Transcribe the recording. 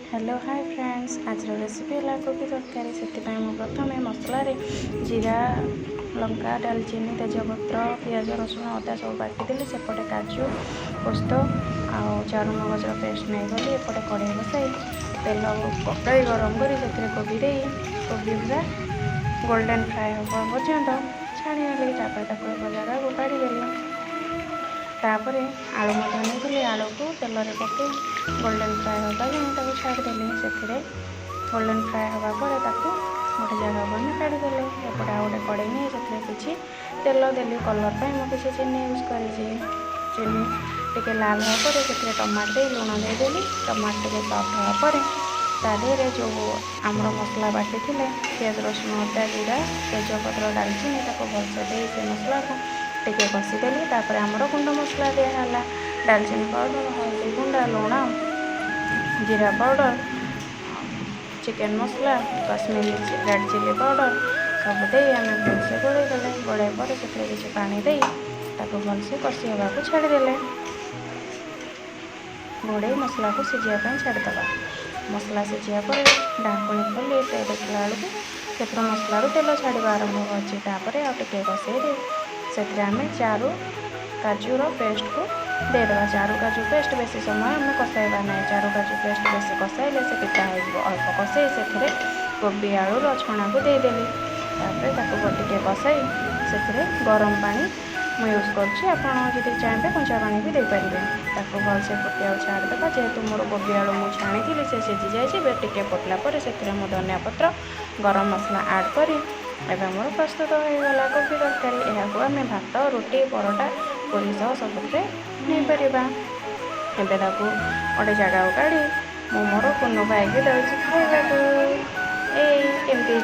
hello hi friends आज recipe है कोबी तरकारी से प्रथम मसला जीरा लंका डालचीनी तेजपत्र पियाज रसुण अदा सब बाटिदेली सेपटे काजू पोस्त आउ चारू मगजर पेस्ट नहीं गली एपटे कड़े बसाई तेल पकई गरम कर कोबी दे कोबी पूरा गोल्डन फ्राए होगा पर्यंत छाणी एक जगह को काढ़ीदेली तापर आलू नहीं आलू को तेल पकई गोल्डन फ्राए होगा जाए छाड़देली से गोल्डन फ्राए होगा गोटे जगह को काढ़ीदेली एपटे आ गए कड़े नहीं से किसी तेल देली कलर पर मुझे किसी चीनी यूज कर चीनी टे लाल होगा से टमाटो दे लुण देदेली टमाटो टे सफ्ट होगापर तादेहरे जो आमर मसला बाटी थे पियाज रसुण अदा जीरा तेजपत्र डालचीनी भलसे दे से मसला को टे कषिदेली आमर गुंड मसला दिहला डालचीनी पाउडर हल्दी गुंडा लुण जीरा पाउडर चिकेन मसला कश्मीरी रेड चिली पाउडर सब दे आम भलसे गोड़े गोड़े पर से किसी पानी दे भलसे कषि होगा छाड़देले घोड़े मसला को सीझापी छाड़देवा मसला सीझा पर ढाकुणी खोली देखला बेलू से मसला तेल छाड़ा आरंभ होपर आगे कषे से आम चारू काजूर पेस्ट को देदेवा चारू काजू पेस्ट बेसी समय आम कषाइबा ना चारू काजू पेस्ट बेसी कषाइले से पिता हो अल्प कषाई से कोबी आलूर छणा को देदेली टे कषाई से गरम पानी मुझे यूज कर चाहिए कंचा पानी भी देपारे भलसे फुटिया छाड़देवा जेहेतु मोर कोबी आलू मुझे छाणी से सीझी जाए टे फुटला से धनिया पत्र गरम मसला आड करी एवं मोर प्रस्तुत होगा कोबी तरकारी यहाँ आम भात रुटी परोटा पूरी सह सबुरे नहीं पार एवं गोटे जगह काढ़ी मो मोर कुनु पाइक दौर खाइबा एमती